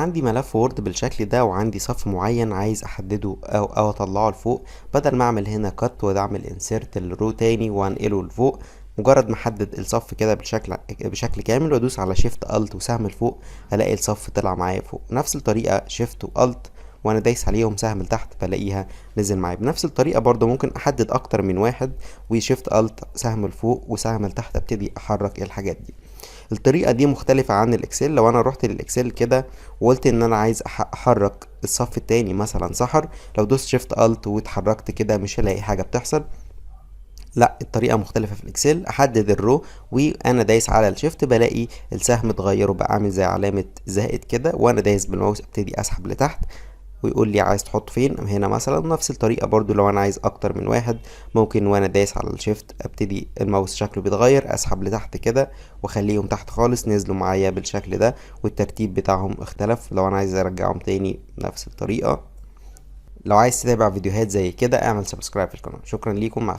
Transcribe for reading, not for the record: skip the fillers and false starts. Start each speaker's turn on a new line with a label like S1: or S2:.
S1: عندي ملف وورد بالشكل ده وعندي صف معين عايز احدده او اطلعه لفوق. بدل ما اعمل هنا كات واعمل انسيرت الرو تاني وانقله لفوق، مجرد ما احدد الصف كده بشكل كامل وادوس على شيفت الت وسهم لفوق، الاقي الصف طلع معايا فوق. نفس الطريقه شيفت والت وانا دايس عليهم سهم لتحت بلاقيها نزل معايا. بنفس الطريقه برضو ممكن احدد اكتر من واحد وشيفت الت سهم لفوق وسهم لتحت ابتدي احرك الحاجات دي. الطريقة دي مختلفة عن الاكسل. لو انا رحت للاكسل كده وقلت ان انا عايز احرك الصف التاني مثلا سحر، لو دوست شيفت الت واتحركت كده مش هلاقي حاجة بتحصل. لا، الطريقة مختلفة في الاكسل. احدد الرو وانا دايس على الشيفت بلاقي السهم اتغير وبقى عامل زي علامة زائد كده، وانا دايس بالماوس ابتدي اسحب لتحت ويقول لي عايز تحط فين هنا مثلا. نفس الطريقة برضو لو انا عايز اكتر من واحد، ممكن وانا دايس على الشيفت ابتدي الماوس شكله بيتغير، اسحب لتحت كده واخليهم تحت خالص نزلوا معايا بالشكل ده والترتيب بتاعهم اختلف. لو انا عايز ارجعهم تاني نفس الطريقة. لو عايز تتابع فيديوهات زي كده اعمل سبسكرايب في القناة. شكرا ليكم، مع السلامة.